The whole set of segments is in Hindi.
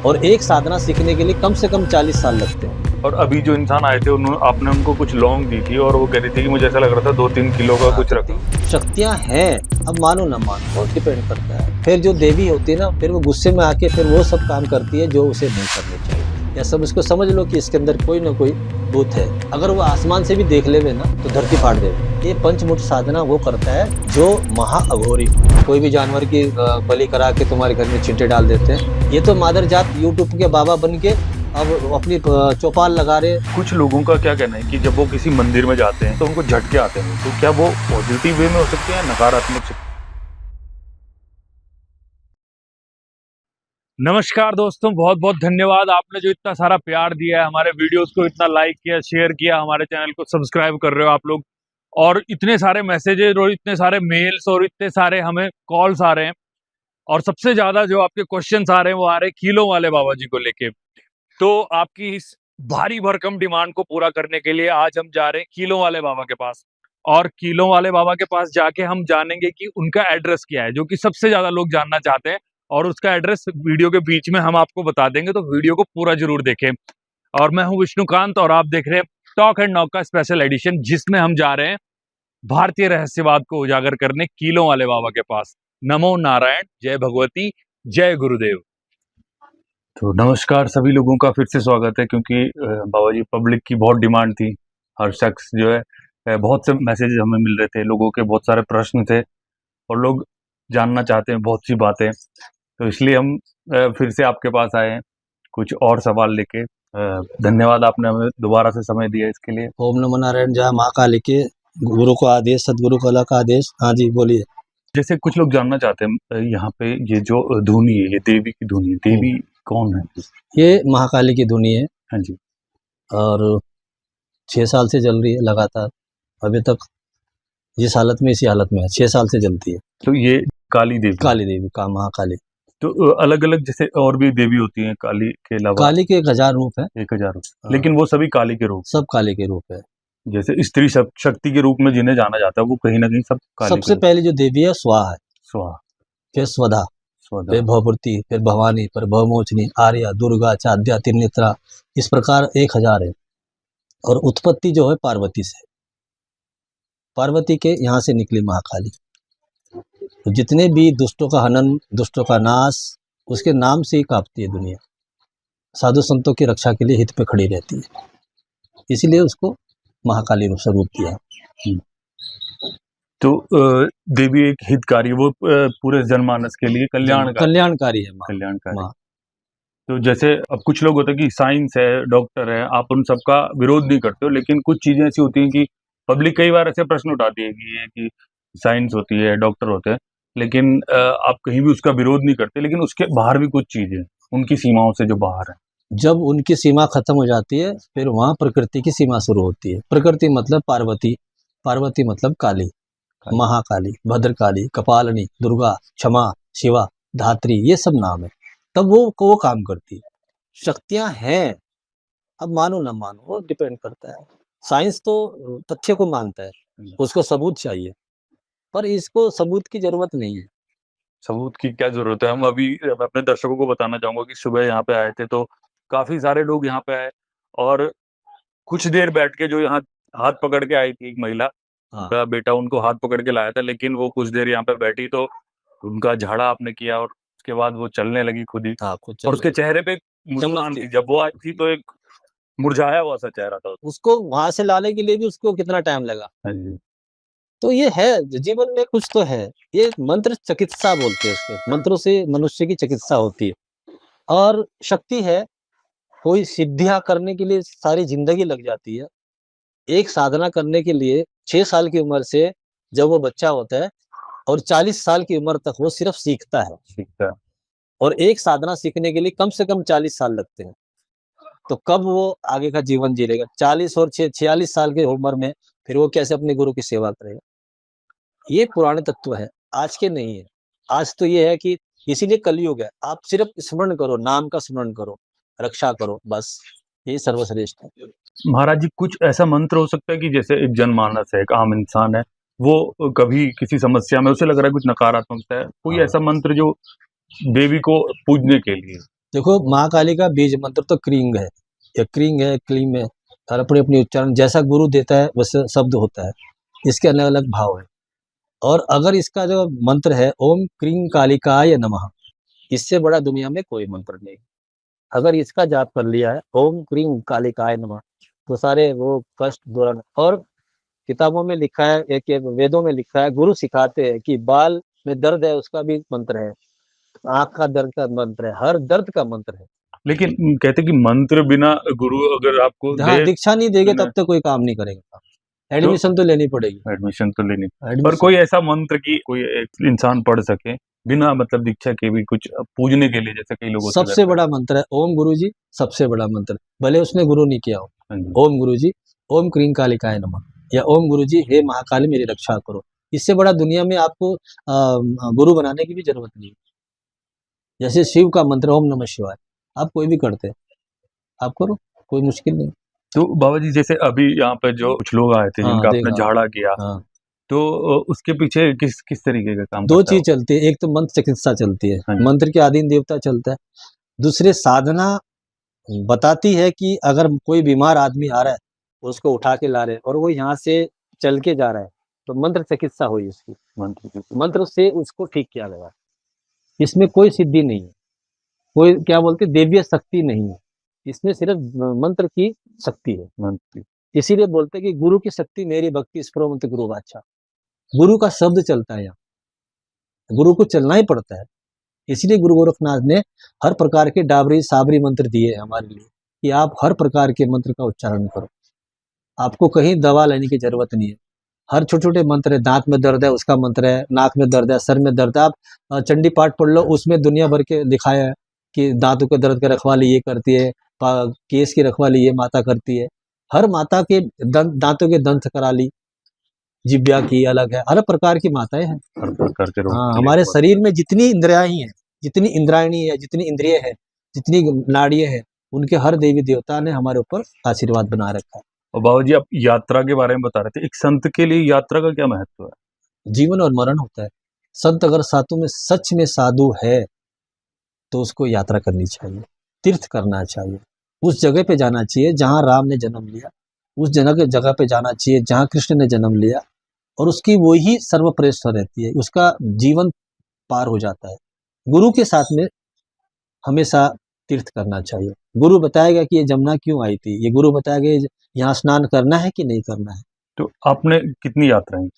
और एक साधना सीखने के लिए कम से कम 40 साल लगते हैं। और अभी जो इंसान आए थे आपने उनको कुछ लौंग दी थी और वो कह रही थी कि मुझे ऐसा लग रहा था 2-3 किलो का कुछ रखा। शक्तियां हैं, अब मानो ना मानो बहुत डिपेंड करता है। फिर जो देवी होती है ना, फिर वो गुस्से में आके फिर वो सब काम करती है जो उसे नहीं करने चाहिए। या सब इसको समझ लो कि इसके अंदर कोई ना कोई भूत है। अगर वो आसमान से भी देख लेवे ना तो धरती फाड़ देवे। ये पंचमुख साधना वो करता है जो महाअघोरी। कोई भी जानवर की बलि करा के तुम्हारे घर में चिंटे डाल देते हैं। ये तो मादर जात यूट्यूब के बाबा बन के अब अपनी चौपाल लगा रहे। कुछ लोगों का क्या कहना है कि जब वो किसी मंदिर में जाते हैं तो उनको झटके आते हैं, तो क्या वो पॉजिटिव वे में हो सकते हैं, नकारात्मक से? नमस्कार दोस्तों, बहुत बहुत धन्यवाद आपने जो इतना सारा प्यार दिया है हमारे वीडियोस को, इतना लाइक किया, शेयर किया, हमारे चैनल को सब्सक्राइब कर रहे हो आप लोग, और इतने सारे मैसेजेस और इतने सारे मेल्स और इतने सारे हमें कॉल्स आ रहे हैं, और सबसे ज्यादा जो आपके क्वेश्चंस आ रहे हैं वो आ रहे हैं कीलों वाले बाबा जी को लेके। तो आपकी इस भारी भरकम डिमांड को पूरा करने के लिए आज हम जा रहे हैं कीलों वाले बाबा के पास, और कीलों वाले बाबा के पास जाके हम जानेंगे कि उनका एड्रेस क्या है, जो कि सबसे ज्यादा लोग जानना चाहते हैं, और उसका एड्रेस वीडियो के बीच में हम आपको बता देंगे, तो वीडियो को पूरा जरूर देखें। और मैं हूं विष्णुकांत और आप देख रहे हैं टॉक एंड नॉक का स्पेशल एडिशन, जिसमें हम जा रहे हैं भारतीय रहस्यवाद को उजागर करने कीलों वाले बाबा के पास। नमो नारायण, जय भगवती, जय गुरुदेव। तो नमस्कार सभी लोगों का फिर से स्वागत है, क्योंकि बाबा जी पब्लिक की बहुत डिमांड थी। हर शख्स जो है बहुत से मैसेजेस हमें मिल रहे थे, लोगों के बहुत सारे प्रश्न थे और लोग जानना चाहते हैं बहुत सी बातें, तो इसलिए हम फिर से आपके पास आए हैं कुछ और सवाल लेके। धन्यवाद, आपने हमें दोबारा से समय दिया इसके लिए। ओम नमो नारायण, जय महाकाली के, गुरु को आदेश, सदगुरु कला का आदेश। हाँ जी बोलिए। जैसे कुछ लोग जानना चाहते हैं यहाँ पे ये जो धुनी है, ये देवी की धुनी है, देवी कौन है? ये महाकाली की धुनी है। हाँ जी। और 6 साल से जल रही है लगातार, अभी तक जिस हालत में इसी हालत में है, 6 साल से जलती है। तो ये काली देवी, काली देवी का महाकाली। तो अलग अलग जैसे और भी देवी होती हैं काली के अलावा? काली के 1000 रूप है। 1000 रूप, लेकिन वो सभी काली के रूप? सब काली के रूप है। जैसे स्त्री शक्ति के रूप में जिन्हें जाना जाता है वो कहीं ना कहीं सब काली। सबसे पहले जो देवी है स्वाहा है, स्वाहा, फिर स्वधा, फिर भवपूर्ति, फिर भवानी, फिर भवमोचनी, आर्या, दुर्गा, चाद्या, त्रिनेत्रा, इस प्रकार 1000 है। और उत्पत्ति जो है पार्वती से, पार्वती के यहाँ से निकली महाकाली। तो जितने भी दुष्टों का हनन, दुष्टों का नाश, उसके नाम से ही कांपती है दुनिया। साधु संतों की रक्षा के लिए हित पे खड़ी रहती है, इसीलिए उसको महाकाली स्वरूप दिया। तो देवी एक हितकारी, वो पूरे जनमानस के लिए कल्याणकारी है। कल्याणकारी। तो जैसे अब कुछ लोग होते हैं कि साइंस है, डॉक्टर है, आप उन सबका विरोध नहीं करते हो, लेकिन कुछ चीजें ऐसी होती हैं कि पब्लिक कई बार ऐसे प्रश्न उठाती है कि साइंस होती है, डॉक्टर होते हैं, लेकिन आप कहीं भी उसका विरोध नहीं करते, लेकिन उसके बाहर भी कुछ चीजें उनकी सीमाओं से जो बाहर है। जब उनकी सीमा खत्म हो जाती है फिर वहां प्रकृति की सीमा शुरू होती है। प्रकृति मतलब पार्वती, पार्वती मतलब काली, महाकाली, भद्रकाली, कपालिनी, दुर्गा, क्षमा, शिवा, धात्री, ये सब नाम है। तब वो काम करती है। शक्तियां हैं, अब मानो ना मानो वो डिपेंड करता है। साइंस तो तथ्य को मानता है, उसको सबूत चाहिए, पर इसको सबूत की जरूरत नहीं है। सबूत की क्या जरूरत है? हम अभी अपने दर्शकों को बताना चाहूंगा कि सुबह यहाँ पे आए थे तो काफी सारे लोग यहाँ पे आए, और कुछ देर बैठ के जो यहाँ हाथ पकड़ के आई थी एक महिला, उनका बेटा उनको हाथ पकड़ के लाया था, लेकिन वो कुछ देर यहाँ पे बैठी तो उनका झाड़ा आपने किया और उसके बाद वो चलने लगी खुद ही। और उसके चेहरे पे मुस्कान थी। जब वो आई थी तो एक मुरझाया हुआ सा चेहरा था। उसको वहां से लाने के लिए भी उसको कितना टाइम लगा। तो ये है, जीवन में कुछ तो है। ये मंत्र चिकित्सा बोलते हैं उसको, मंत्रों से मनुष्य की चिकित्सा होती है। और शक्ति है, कोई सिद्धियां करने के लिए सारी जिंदगी लग जाती है। एक साधना करने के लिए 6 साल की उम्र से जब वो बच्चा होता है और 40 साल की उम्र तक वो सिर्फ सीखता है। और एक साधना सीखने के लिए कम से कम 40 साल लगते हैं। तो कब वो आगे का जीवन जी लेगा? 40 और 46 साल की उम्र में फिर वो कैसे अपने गुरु की सेवा करेगा? ये पुराने तत्व है, आज के नहीं है। आज तो ये है कि इसीलिए कलयुग है। आप सिर्फ स्मरण करो, नाम का स्मरण करो, रक्षा करो, बस यही सर्वश्रेष्ठ है। महाराज जी, कुछ ऐसा मंत्र हो सकता है कि जैसे एक जनमानस है, एक आम इंसान है, वो कभी किसी समस्या में उसे लग रहा है कुछ नकारात्मकता है, कोई ऐसा मंत्र जो देवी को पूजने के लिए? देखो महाकाली का बीज मंत्र तो क्रींग है, या क्रींग है, क्लीम है, और अपनी अपनी उच्चारण जैसा गुरु देता है वैसे शब्द होता है, इसके अलग अलग भाव है। और अगर इसका जो मंत्र है ओम क्रीं कालिकाय नमः, इससे बड़ा दुनिया में कोई मंत्र नहीं। अगर इसका जाप कर लिया है ओम क्रीं कालिकाय नमः, तो सारे वो कष्ट दूर। और किताबों में लिखा है, एक एक वेदों में लिखा है, गुरु सिखाते हैं कि बाल में दर्द है उसका भी मंत्र है, आंख का दर्द का मंत्र है, हर दर्द का मंत्र है। लेकिन कहते कि मंत्र बिना गुरु अगर आपको हाँ, दे दीक्षा नहीं देंगे बिना तब तक कोई काम नहीं करेगा, एडमिशन तो लेनी पड़ेगी। एडमिशन तो लेनी। और एडमिशन कोई ऐसा मंत्र की कोई एक इंसान पढ़ सके बिना मतलब दीक्षा के भी, कुछ पूजने के लिए, जैसे कई लोग होते सबसे बड़ा मंत्र है ओम गुरु जी, सबसे बड़ा मंत्र, भले उसने गुरु नहीं किया हो। हाँ जी। ओम गुरु जी, ओम क्रीं कालिकाय नमः, या ओम गुरु जी हे महाकाली मेरी रक्षा करो। इससे बड़ा दुनिया में आपको गुरु बनाने की भी जरूरत नहीं है। जैसे शिव का मंत्र ओम नमः शिवाय, आप कोई भी करते हैं, आप करो, कोई मुश्किल नहीं। तो बाबा जी जैसे अभी यहाँ पे जो कुछ लोग आए थे हाँ, जिनका आपने देखा। झाड़ा किया, हाँ, तो उसके पीछे किस किस तरीके का काम दो करता है चीज चलती है, एक तो मंत्र चिकित्सा चलती है, हाँ जी। मंत्र के अधीन देवता चलता है। दूसरे साधना बताती है कि अगर कोई बीमार आदमी आ रहा है, उसको उठा के ला रहे हैं और वो यहाँ से चल के जा रहा है, तो मंत्र चिकित्सा हुई उसकी, मंत्र से उसको ठीक किया गया। इसमें कोई सिद्धि नहीं है, कोई क्या बोलते देवीय शक्ति नहीं है, इसमें सिर्फ मंत्र की शक्ति है। मंत्र इसीलिए बोलते हैं कि गुरु की शक्ति मेरी भक्ति स्फुरंत गुरु वाचा। गुरु का शब्द चलता है यहाँ, गुरु को चलना ही पड़ता है। इसलिए गुरु गोरखनाथ ने हर प्रकार के डाबरी साबरी मंत्र दिए हैं हमारे लिए, कि आप हर प्रकार के मंत्र का उच्चारण करो, आपको कहीं दवा लेने की जरूरत नहीं है। हर छोटे छोटे मंत्र है, दांत में दर्द है उसका मंत्र है, नाक में दर्द है, सर में दर्द है, आप चंडी पाठ पढ़ लो, उसमें दुनिया भर के दिखाया है कि दांतों के दर्द का रखवाली ये करती है, केस की रखवाली ये माता करती है, हर माता के दांतों के दंत करा ली, जिब्या की अलग है, हर प्रकार की माताएं हैं। हर प्रकार के रोग हाँ, के लिए हमारे बहुत- शरीर में जितनी इंद्रियाएं हैं, जितनी इंद्रायणी है, जितनी इंद्रिय है, जितनी नाड़ियां हैं, उनके हर देवी देवता ने हमारे ऊपर आशीर्वाद बना रखा है। और बाबा जी आप यात्रा के बारे में बता रहे थे, एक संत के लिए यात्रा का क्या महत्व है? जीवन और मरण होता है। संत अगर साधु में सच में साधु है तो उसको यात्रा करनी चाहिए, तीर्थ करना चाहिए, उस जगह पे जाना चाहिए जहाँ राम ने जन्म लिया, उस जगह पे जाना चाहिए जहाँ कृष्ण ने जन्म लिया, और उसकी वही सर्वश्रेष्ठ रहती है, उसका जीवन पार हो जाता है। गुरु के साथ में हमेशा तीर्थ करना चाहिए। गुरु बताएगा कि ये जमुना क्यों आई थी, ये गुरु बताएगा यहाँ स्नान करना है कि नहीं करना है। तो आपने कितनी यात्राएं?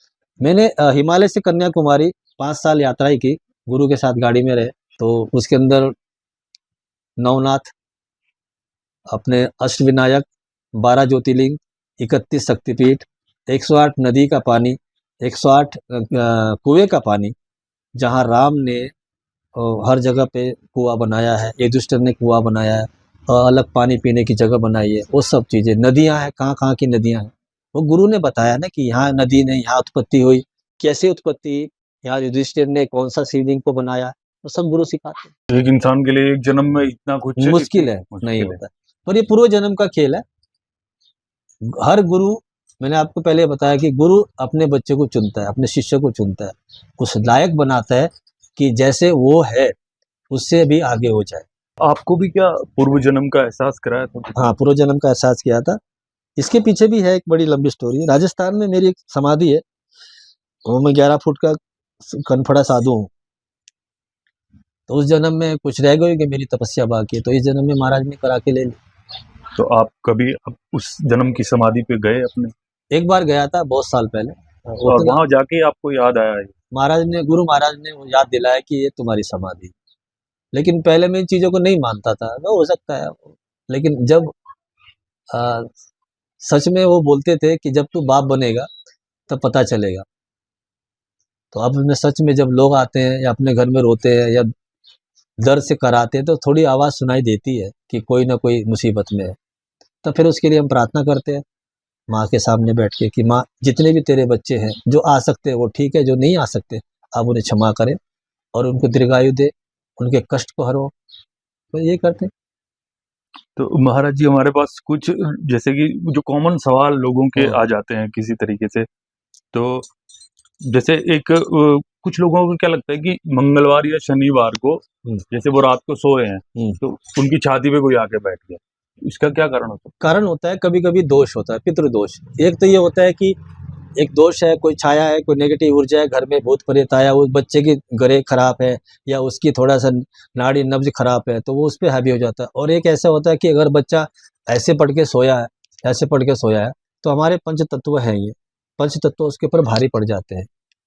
मैंने हिमालय से कन्याकुमारी 5 साल यात्राएं की, गुरु के साथ गाड़ी में रहे, तो उसके अंदर नवनाथ, अपने अष्टविनायक, 12 ज्योतिर्लिंग, 31 शक्तिपीठ, 108 नदी का पानी, 108 कुएं का पानी, जहाँ राम ने हर जगह पे कुआं बनाया है, युधिष्ठिर ने कुआं बनाया है, अलग पानी पीने की जगह बनाई है, वो सब चीज़ें, नदियाँ हैं, कहाँ कहाँ की नदियाँ हैं, वो गुरु ने बताया ना कि यहाँ नदी ने यहाँ उत्पत्ति हुई, कैसे उत्पत्ति, यहाँ युधिष्ठिर ने कौन सा शिवलिंग को बनाया, वो सब गुरु सिखाते हैं। एक इंसान के लिए एक जन्म में इतना कुछ मुश्किल है, नहीं होता, पर ये पूर्व जन्म का खेल है। हर गुरु, मैंने आपको पहले बताया कि गुरु अपने बच्चे को चुनता है, अपने शिष्य को चुनता है, उस लायक बनाता है कि जैसे वो है उससे भी आगे हो जाए। आपको भी क्या पूर्व जन्म का एहसास कराया था? हाँ, पूर्व जन्म का एहसास किया था। इसके पीछे भी है एक बड़ी लंबी स्टोरी है। राजस्थान में मेरी एक समाधि है, वो मैं 11 फुट का कनफड़ा साधु हूँ। तो उस जन्म में कुछ रह गई कि मेरी तपस्या बाकी है, तो इस जन्म में महाराज ने करा के ले ली। तो आप कभी उस जन्म की समाधि पे गए अपने? एक बार गया था बहुत साल पहले, और वहां जाके आपको याद आया है? गुरु महाराज ने वो याद दिलाया कि ये तुम्हारी समाधि। लेकिन पहले मैं इन चीज़ों को नहीं मानता था, वो हो सकता है, लेकिन जब सच में वो बोलते थे कि जब तू बाप बनेगा तब पता चलेगा। तो अब मैं सच में जब लोग आते हैं या अपने घर में रोते हैं या दर्द से कराते हैं, तो थोड़ी आवाज़ सुनाई देती है कि कोई ना कोई मुसीबत में है। तो फिर उसके लिए हम प्रार्थना करते हैं माँ के सामने बैठ के कि माँ, जितने भी तेरे बच्चे हैं जो आ सकते हैं वो ठीक है, जो नहीं आ सकते आप उन्हें क्षमा करें और उनको दीर्घायु दे, उनके कष्ट को हरो। तो ये करते हैं। तो महाराज जी हमारे पास कुछ जैसे कि जो कॉमन सवाल लोगों के हाँ। आ जाते हैं किसी तरीके से, तो जैसे एक कुछ लोगों को क्या लगता है कि मंगलवार या शनिवार को जैसे वो रात को सोए हैं तो उनकी छाती पे कोई आके बैठ गया, इसका क्या कारण होता है? कारण होता है, कभी कभी दोष होता है, पितृदोष। एक तो ये होता है कि एक दोष है, कोई छाया है, कोई नेगेटिव ऊर्जा है, घर में भूत प्रेत आया, उस बच्चे की गरे खराब है या उसकी थोड़ा सा नाड़ी नब्ज खराब है, तो वो उस पर हावी हो जाता है। और एक ऐसा होता है कि अगर बच्चा ऐसे पढ़ के सोया है, ऐसे पढ़ के सोया है, तो हमारे पंच तत्व हैं, ये पंच तत्व उसके ऊपर भारी पड़ जाते हैं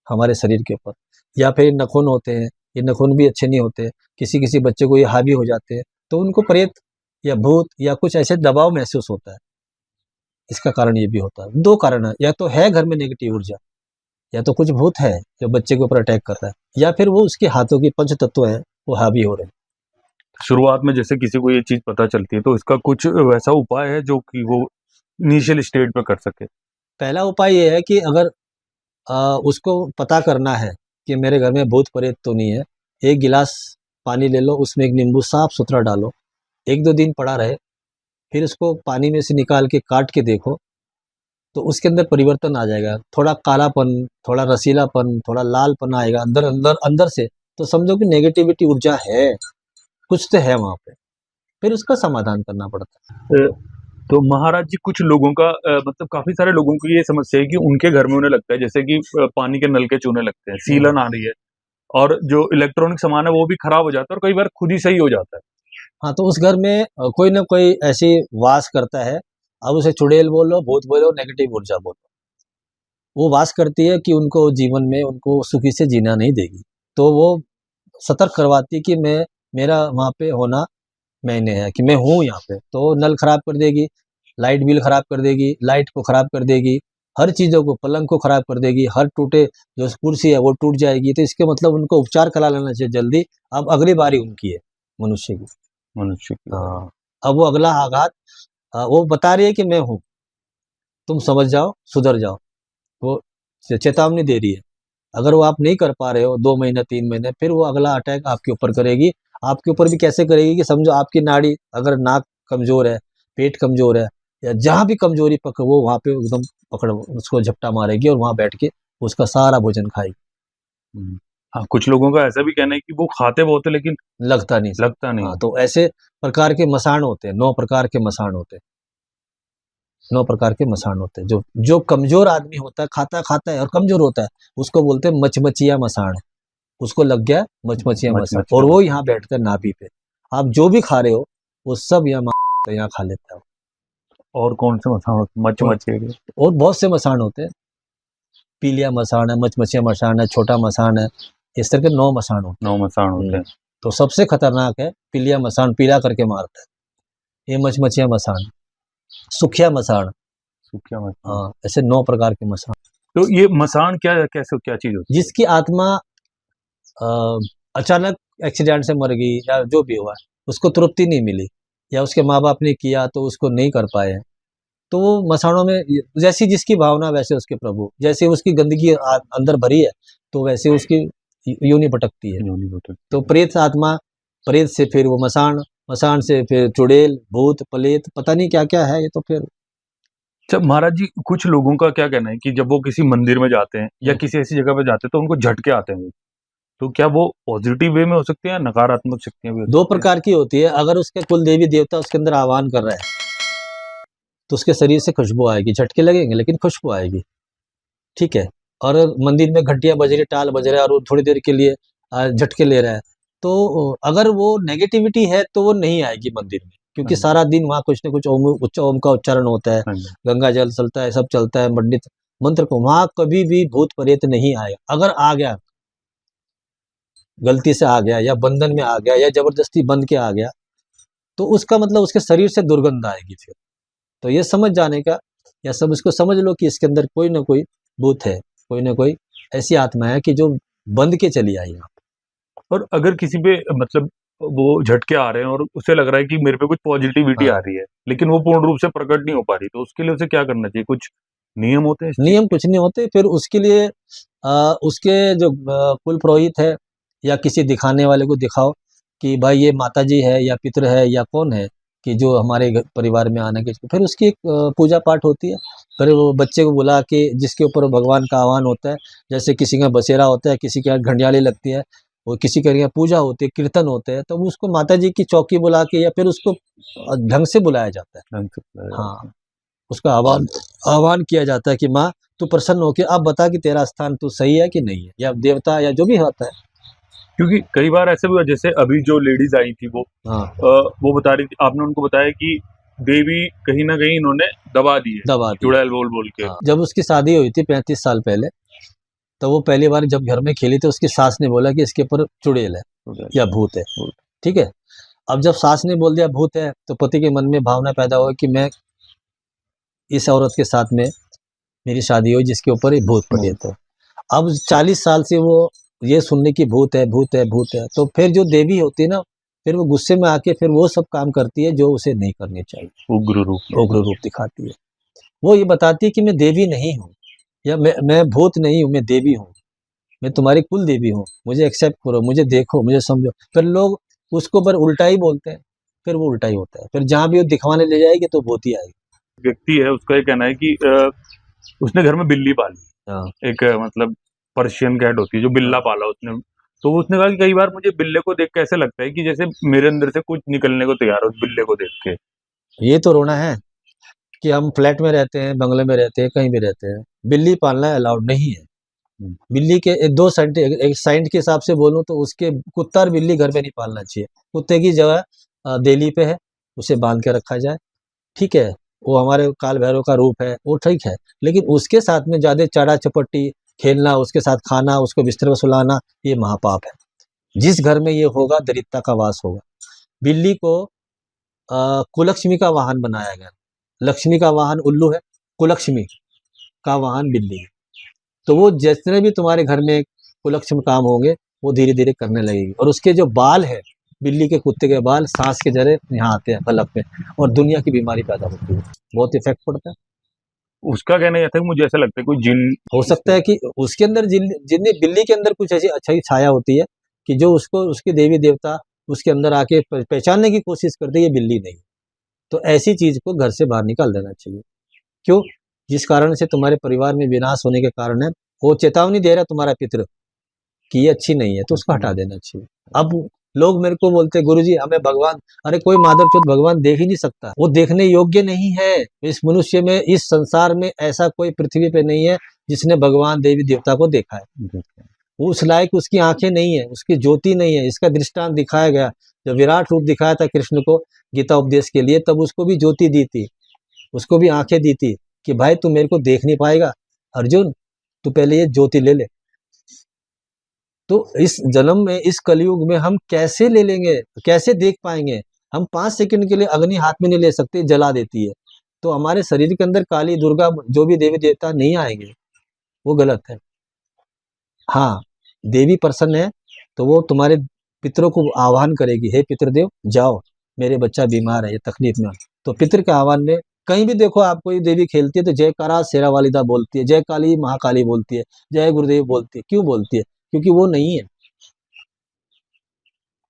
हमारे शरीर के ऊपर। या फिर नखून होते हैं, ये नखून भी अच्छे नहीं होते, किसी किसी बच्चे को ये हावी हो जाते हैं, तो उनको प्रेत या भूत या कुछ ऐसे दबाव महसूस होता है। इसका कारण ये भी होता है। दो कारण है, या तो है घर में नेगेटिव ऊर्जा, या तो कुछ भूत है जो बच्चे के ऊपर अटैक कर रहा है, या फिर वो उसके हाथों की पंच तत्व है वो हावी हो रहे हैं। शुरुआत में जैसे किसी को ये चीज पता चलती है तो इसका कुछ वैसा उपाय है जो कि वो इनिशियल स्टेज पे कर सके? पहला उपाय ये है कि अगर उसको पता करना है कि मेरे घर में भूत प्रेत तो नहीं है, एक गिलास पानी ले लो, उसमें एक नींबू साफ सुथरा डालो, 1-2 दिन पड़ा रहे, फिर उसको पानी में से निकाल के काट के देखो, तो उसके अंदर परिवर्तन आ जाएगा। थोड़ा कालापन, थोड़ा रसीलापन, थोड़ा लालपन आएगा अंदर अंदर अंदर से, तो समझो कि नेगेटिविटी ऊर्जा है, कुछ तो है वहाँ पे। फिर उसका समाधान करना पड़ता है। तो महाराज जी कुछ लोगों का मतलब काफी सारे लोगों की ये समस्या है कि उनके घर में उन्हें लगता है जैसे कि पानी के नल के चूने लगते हैं, सीलन आ रही है और जो इलेक्ट्रॉनिक सामान है वो भी खराब हो जाता है और कई बार खुद ही सही हो जाता है। हाँ, तो उस घर में कोई ना कोई ऐसी वास करता है, अब उसे चुड़ैल बोलो, भूत बोलो, नेगेटिव ऊर्जा बोलो, वो वास करती है कि उनको जीवन में उनको सुखी से जीना नहीं देगी। तो वो सतर्क करवाती है कि मेरा वहाँ पे होना मैंने है, कि मैं हूँ यहाँ पे। तो नल खराब कर देगी, लाइट बिल खराब कर देगी, लाइट को खराब कर देगी, हर चीज़ों को, पलंग को खराब कर देगी, हर टूटे जो कुर्सी है वो टूट जाएगी। तो इसके मतलब उनको उपचार करा लेना चाहिए जल्दी। अब अगली बारी उनकी है, मनुष्य की। मनुष्य की। हाँ, अब वो अगला आघात वो बता रही है कि मैं हूँ, तुम समझ जाओ, सुधर जाओ। वो चेतावनी दे रही है। अगर वो आप नहीं कर पा रहे हो 2 महीने 3 महीने, फिर वो अगला अटैक आपके ऊपर करेगी। आपके ऊपर भी कैसे करेगी कि समझो आपकी नाड़ी, अगर नाक कमजोर है, पेट कमजोर है, या जहाँ भी कमजोरी पकड़, वो वहाँ पे एकदम पकड़ उसको झपटा मारेगी और वहाँ बैठ के उसका सारा भोजन खाएगी। हाँ, कुछ लोगों का ऐसा भी कहना है कि वो खाते बहुत है लेकिन लगता नहीं। लगता नहीं। हाँ, तो ऐसे प्रकार के मसाण होते हैं, 9 प्रकार के मसाण होते हैं। 9 प्रकार के मसाण होते हैं। जो जो कमजोर आदमी होता है, खाता है और कमजोर होता है, उसको बोलते हैं मचमचिया मसाण। उसको लग गया मचमचिया मसाण, और वो यहाँ बैठता है नाभि पे। आप जो भी खा रहे हो वो सब यहाँ खा लेता है। और कौन से मसाण होते? मचमचिए के? और बहुत से मसाण होते हैं। पीलिया मसाण है, मचमचिया मसाण है, छोटा मसाण है, इस तरह के 9 मसाण होते 9 मसाण होते हैं। हैं। तो सबसे खतरनाक है पीलिया मसाण, पीला करके मारता है, ये मचमचिया मसाण। सुखिया मसाण, सूखिया मसाण। हाँ, ऐसे 9 प्रकार के मसाण। तो ये मसाण क्या कैसे क्या चीज होती है? जिसकी आत्मा अचानक एक्सीडेंट से मर गई या जो भी हुआ, उसको तृप्ति नहीं मिली, या उसके माँ बाप ने किया तो उसको नहीं कर पाए, तो वो मसाणों में, जैसी जिसकी भावना वैसे उसके प्रभु, जैसे उसकी गंदगी अंदर भरी है तो वैसे उसकी योनि भटकती है। तो प्रेत आत्मा, प्रेत से फिर वो मसाण, मसाण से फिर चुड़ैल, भूत, प्रेत, पता नहीं क्या क्या है ये तो फिर। अच्छा महाराज जी, कुछ लोगों का क्या कहना है कि जब वो किसी मंदिर में जाते हैं या किसी ऐसी जगह पे जाते हैं तो उनको झटके आते हैं, तो क्या वो पॉजिटिव वे में हो सकते हैं या नकारात्मक शक्तियां भी हो सकती दो हैं? प्रकार की होती है। अगर उसके कुल देवी देवता उसके अंदर आह्वान कर रहा है तो उसके शरीर से खुशबू आएगी, झटके लगेंगे लेकिन खुशबू आएगी, ठीक है। और मंदिर में घंटियां बज रही, टाल बज रहा है और वो थोड़ी देर के लिए झटके ले रहा है, तो अगर वो नेगेटिविटी है तो वो नहीं आएगी मंदिर में, क्योंकि सारा दिन वहाँ कुछ न कुछ ओम का उच्चारण होता है, गंगा जल चलता है, सब चलता है, पंडित मंत्र को, वहाँ कभी भी भूत प्रेत नहीं आएगा। अगर आ गया, गलती से आ गया या बंधन में आ गया या जबरदस्ती बंध के आ गया, तो उसका मतलब उसके शरीर से दुर्गंध आएगी फिर। तो ये समझ जाने का, या सब इसको समझ लो कि इसके अंदर कोई ना कोई भूत है, कोई ना कोई ऐसी आत्मा है कि जो बंध के चली आई यहाँ पे। और अगर किसी पे मतलब वो झटके आ रहे हैं और उसे लग रहा है कि मेरे पे कुछ पॉजिटिविटी आ रही है लेकिन वो पूर्ण रूप से प्रकट नहीं हो पा रही, तो उसके लिए उसे क्या करना चाहिए? कुछ नियम होते हैं? नियम कुछ नहीं होते, फिर उसके लिए उसके जो कुल पुरोहित है या किसी दिखाने वाले को दिखाओ कि भाई ये माता जी है या पितर है या कौन है, कि जो हमारे परिवार में आने के, फिर उसकी एक पूजा पाठ होती है। फिर वो बच्चे को बुला के जिसके ऊपर भगवान का आह्वान होता है, जैसे किसी का बसेरा होता है, किसी के यहाँ घंटियाली लगती है, और किसी के यहाँ पूजा होती है, कीर्तन होते हैं, तो उसको माता जी की चौकी बुला के या फिर उसको ढंग से बुलाया जाता है। हाँ, उसका आह्वान आह्वान किया जाता है कि माँ तू प्रसन्न होके अब बता कि तेरा स्थान तू सही है कि नहीं है, या देवता या जो भी होता है। क्योंकि कई बार ऐसे भी हुआ, जैसे अभी जो लेडीज आई थी हाँ, वो बता रही थी, आपने उनको बताया कि देवी कहीं ना कहीं इन्होंने दबा दी है, दबा दी। चुड़ैल बोल बोल के। हाँ, जब उसकी शादी हुई थी 35 साल पहले, तो वो पहली बार जब घर में खेली तो उसकी सास ने बोला कि इसके ऊपर चुड़ैल है या भूत है। ठीक है, अब जब सास ने बोल दिया भूत है, तो पति के मन में भावना पैदा हुआ कि मैं इस औरत के साथ में मेरी शादी हुई जिसके ऊपर ही भूत पड़े। तो अब 40 साल से वो ये सुनने की भूत है भूत है भूत है, तो फिर जो देवी होती है ना, फिर वो गुस्से में आके फिर वो सब काम करती है जो उसे नहीं करनी चाहिए, उग्र रूप दिखाती है। वो ये बताती है कि मैं देवी नहीं हूँ, या मैं भूत नहीं हूँ, मैं देवी हूँ, मैं तुम्हारी कुल देवी हूँ, मुझे एक्सेप्ट करो, मुझे देखो, मुझे समझो। फिर लोग उसको पर उल्टा ही बोलते हैं, फिर वो उल्टा ही होता है, फिर जहाँ भी वो दिखवाने ले जाएगी तो भूत ही आएगी। व्यक्ति है, उसका ये कहना है कि उसने घर में बिल्ली पाली, हाँ, एक मतलब पर्शियन कैट होती है, जो बिल्ला पाला उसने। तो उसने कहा कि कई बार मुझे बिल्ले को देख के ऐसे लगता है कि जैसे मेरे अंदर से कुछ निकलने को तैयार है उस बिल्ले को देख के। ये तो रोना है कि हम फ्लैट में रहते हैं, बंगले में रहते हैं, कहीं भी रहते हैं, बिल्ली पालना अलाउड नहीं है। बिल्ली के दो साइंट, एक साइंट के हिसाब से बोलूं तो उसके कुत्ता और बिल्ली घर में नहीं पालना चाहिए। कुत्ते की जगह देली पे है, उसे बांध के रखा जाए, ठीक है, वो हमारे काल भैरव का रूप है, वो ठीक है। लेकिन उसके साथ में ज्यादा चाड़ा चपट्टी खेलना, उसके साथ खाना, उसको बिस्तर पर सुलाना, ये महापाप है। जिस घर में ये होगा दरिद्रता का वास होगा। बिल्ली को कुलक्ष्मी का वाहन बनाया गया। लक्ष्मी का वाहन उल्लू है, कुलक्ष्मी का वाहन बिल्ली है। तो वो जितने भी तुम्हारे घर में कुलक्षम काम होंगे वो धीरे धीरे करने लगेगी। और उसके जो बाल है, बिल्ली के कुत्ते के बाल सांस के जरिए यहाँ आते हैं पलक में, और दुनिया की बीमारी पैदा होती है, बहुत इफेक्ट पड़ता है। उसका कहना यह था कि मुझे ऐसा लगता है कोई जिन हो सकता है कि उसके अंदर जिन्नी बिल्ली के अंदर कुछ ऐसी अच्छी छाया होती है कि जो उसको उसके देवी देवता उसके अंदर आके पहचानने की कोशिश करते हैं ये बिल्ली नहीं। तो ऐसी चीज को घर से बाहर निकाल देना चाहिए। क्यों? जिस कारण से तुम्हारे परिवार में विनाश होने के कारण है, वो चेतावनी दे रहा है तुम्हारा पितृ कि ये अच्छी नहीं है, तो उसको हटा देना चाहिए। अब लोग मेरे को बोलते हैं गुरुजी हमें भगवान, अरे कोई माधवचोद भगवान देख ही नहीं सकता, वो देखने योग्य नहीं है। इस मनुष्य में, इस संसार में ऐसा कोई पृथ्वी पे नहीं है जिसने भगवान देवी देवता को देखा है। वो उस लायक उसकी आंखें नहीं है, उसकी ज्योति नहीं है। इसका दृष्टांत दिखाया गया, जब विराट रूप दिखाया था कृष्ण को गीता उपदेश के लिए, तब उसको भी ज्योति दी थी, उसको भी आंखें दी थी कि भाई तू मेरे को देख नहीं पाएगा, अर्जुन तू पहले ये ज्योति ले ले। तो इस जन्म में, इस कलयुग में हम कैसे ले लेंगे, कैसे देख पाएंगे? हम 5 सेकंड के लिए अग्नि हाथ में नहीं ले सकते, जला देती है। तो हमारे शरीर के अंदर काली दुर्गा जो भी देवी देवता नहीं आएंगे, वो गलत है। हाँ, देवी प्रसन्न है तो वो तुम्हारे पितरों को आह्वान करेगी, हे पितृदेव जाओ, मेरे बच्चा बीमार है, ये तकलीफ में। तो पितृ के आह्वान में कहीं भी देखो आप कोई देवी खेलती है तो जयकारा शेरा वालिदा बोलती है, जय काली महाकाली बोलती है, जय गुरुदेव बोलती है। क्यों बोलती है? क्योंकि वो नहीं है।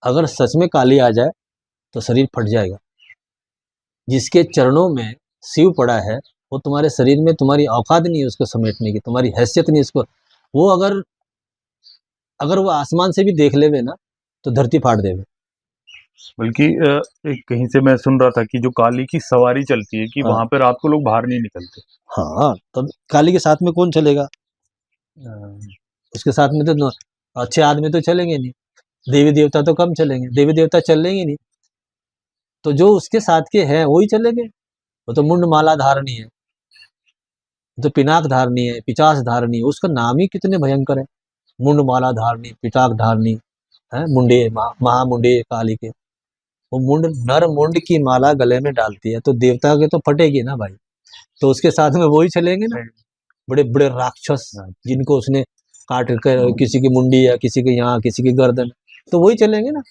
अगर सच में काली आ जाए तो शरीर फट जाएगा। जिसके चरणों में शिव पड़ा है, वो तुम्हारे शरीर में, तुम्हारी औकात नहीं है उसको समेटने की, तुम्हारी हैसियत नहीं उसको। वो अगर अगर वो आसमान से भी देख लेवे ना तो धरती फाड़ देवे। बल्कि एक कहीं से मैं सुन रहा था कि जो काली की सवारी चलती है कि हाँ, वहां पे रात को लोग बाहर नहीं निकलते। हाँ, तब काली के साथ में कौन चलेगा? उसके साथ में तो अच्छे आदमी तो चलेंगे नहीं, देवी देवता तो कम चलेंगे, देवी देवता चलेंगे नहीं। तो जो उसके साथ के हैं वही चलेंगे। वो तो मुंड माला धारणी है, वो तो पिनाक धारणी है, पिचास धारणी है, उसका नाम ही कितने भयंकर है। मुंड माला धारणी, पिटाक धारणी है, मुंडे महामुंडे काली के। वो मुंड, नर मुंड की माला गले में डालती है तो देवता के तो फटेगी ना भाई। तो उसके साथ में वही चलेंगे ना, बड़े बड़े राक्षस जिनको उसने काट कर किसी की मुंडी या किसी के यहाँ किसी की गर्दन, तो वही चलेंगे ना,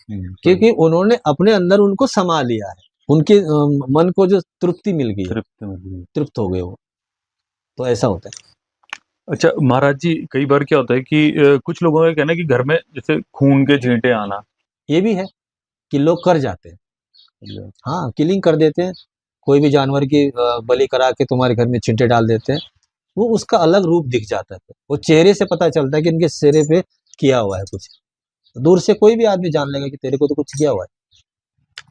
क्योंकि उन्होंने अपने अंदर उनको समा लिया है। उनके मन को जो तृप्ति मिल गई, तृप्त हो गए वो। तो ऐसा होता है। अच्छा महाराज जी, कई बार क्या होता है कि कुछ लोगों का कहना है कि घर में जैसे खून के छींटे आना, ये भी है कि लोग कर जाते हैं, हाँ, किलिंग कर देते हैं, कोई भी जानवर की बलि करा के तुम्हारे घर में चिंटे डाल देते हैं। वो उसका अलग रूप दिख जाता है, वो चेहरे से पता चलता है कि इनके चेहरे पे किया हुआ है कुछ। दूर से कोई भी आदमी जान लेगा कि तेरे को तो कुछ किया हुआ है।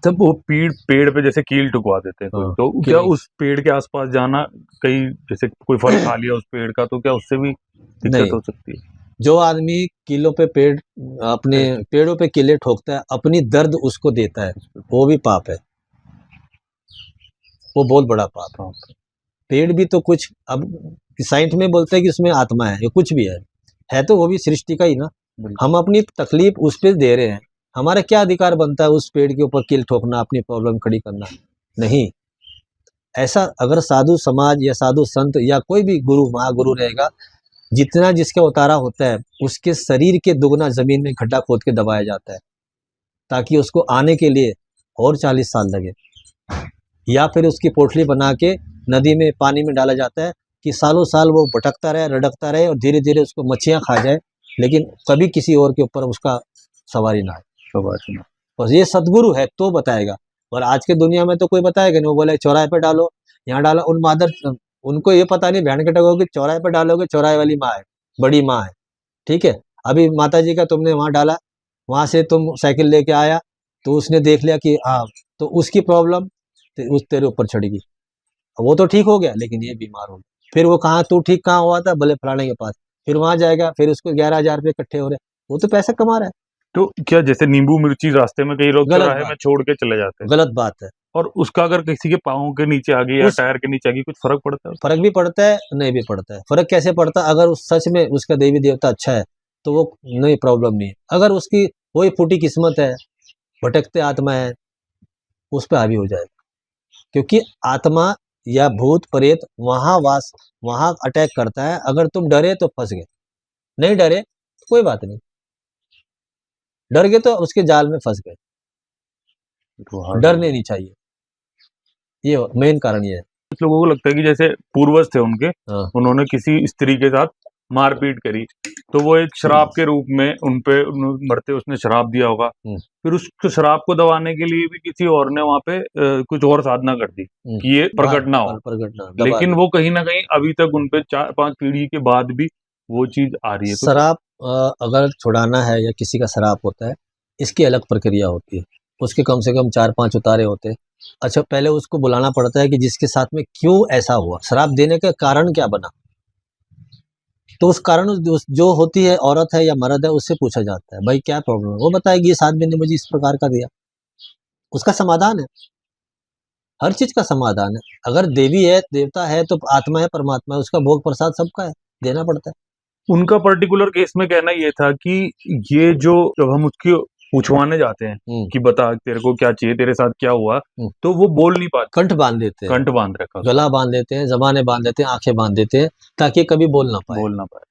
तब वो पेड़ पे जैसे कील टुकवा देते हैं कोई, हाँ, तो क्या उस पेड़ के आसपास जाना, कहीं जैसे कोई फल खा लिया उस पेड़ का, तो क्या उससे भी दिक्कत नहीं, हो सकती है? जो आदमी किलों पे पेड़ अपने पेड़ों पे किले ठोकता है, अपनी दर्द उसको देता है, वो भी पाप है, वो बहुत बड़ा पाप है। पेड़ भी तो कुछ, अब साइंस में बोलते हैं कि उसमें आत्मा है, ये कुछ भी है तो वो भी सृष्टि का ही ना। हम अपनी तकलीफ उस पे दे रहे हैं, हमारा क्या अधिकार बनता है उस पेड़ के ऊपर कील ठोकना, अपनी प्रॉब्लम खड़ी करना? नहीं। ऐसा अगर साधु समाज या साधु संत या कोई भी गुरु महागुरु रहेगा, जितना जिसका उतारा होता है उसके शरीर के दुगना जमीन में खड्डा खोद के दबाया जाता है, ताकि उसको आने के लिए और 40 साल लगे, या फिर उसकी पोटली बना के नदी में पानी में डाला जाता है कि सालों साल वो भटकता रहे, रड़कता रहे और धीरे धीरे उसको मच्छियाँ खा जाए, लेकिन कभी किसी और के ऊपर उसका सवारी ना आए। बस ये सदगुरु है तो बताएगा, और आज के दुनिया में तो कोई बताएगा नहीं। वो बोले चौराहे पे डालो, यहाँ डालो, उनको ये पता नहीं बहन के टको कि चौराहे पे डालोगे, चौराहे वाली माँ है, बड़ी माँ है, ठीक है। अभी माता जी का तुमने वहाँ डाला, वहाँ से तुम साइकिल लेके आया, तो उसने देख लिया कि हाँ, तो उसकी प्रॉब्लम उस तेरे ऊपर चढ़ेगी। वो तो ठीक हो गया, लेकिन ये बीमार हो गया। फिर वो कहाँ, तू ठीक कहाँ हुआ था? बोले फलाने के पास। फिर वहां जाएगा, फिर उसको 11,000 रुपये इकट्ठे हो रहे, वो तो पैसा कमा रहा है। तो क्या जैसे नींबू मिर्ची रास्ते में कई लोग गलत चौराहे में बात, छोड़ के चले जाते हैं, गलत बात है। और उसका अगर किसी के पाँव के नीचे आ गई या उस टायर के नीचे आ गई, कुछ फर्क पड़ता है? फर्क भी पड़ता है, नहीं भी पड़ता है। फर्क कैसे पड़ता है? अगर उस सच में उसका देवी देवता अच्छा है तो वो नहीं, प्रॉब्लम नहीं है। अगर उसकी कोई फूटी किस्मत है, भटकते आत्मा है, उस पर हावी हो जाएगा, क्योंकि आत्मा या भूत प्रेत वहां अटैक करता है। अगर तुम डरे तो फंस गए, नहीं डरे तो कोई बात नहीं, डर गए तो उसके जाल में फंस गए। डरने नहीं चाहिए, ये मेन कारण ये है। कुछ लोगों को लगता है कि जैसे पूर्वज थे उनके, हाँ। उन्होंने किसी स्त्री के साथ मारपीट करी, तो वो एक शराब के रूप में मरते उसने शराब दिया होगा, फिर उस शराब को दबाने के लिए भी किसी और ने वहां पे कुछ और साधना कर दी कि ये प्रकट ना हो, लेकिन वो कहीं ना कहीं अभी तक उनपे 4-5 पीढ़ी के बाद भी वो चीज आ रही है। तो शराब अगर छुड़ाना है या किसी का शराब होता है, इसकी अलग प्रक्रिया होती है, उसके कम से कम 4-5 उतारे होते हैं। अच्छा, पहले उसको बुलाना पड़ता है कि जिसके साथ में क्यों ऐसा हुआ, शराब देने का कारण क्या बना, तो उस कारण जो होती है औरत है या मर्द है, उससे पूछा जाता है भाई क्या प्रॉब्लम है। वो बताएगी इस आदमी ने मुझे इस प्रकार का दिया, उसका समाधान है। हर चीज का समाधान है। अगर देवी है, देवता है, तो आत्मा है, परमात्मा है, उसका भोग प्रसाद सबका है, देना पड़ता है। उनका पर्टिकुलर केस में कहना ये था कि ये जो जब हम उसकी पूछवाने जाते हैं कि बता तेरे को क्या चाहिए, तेरे साथ क्या हुआ, तो वो बोल नहीं पाते, कंठ बांध देते हैं, कंठ बांध रखा, गला बांध देते हैं, जबाने बांध देते हैं, आंखें बांध देते हैं, ताकि कभी बोल ना पाए।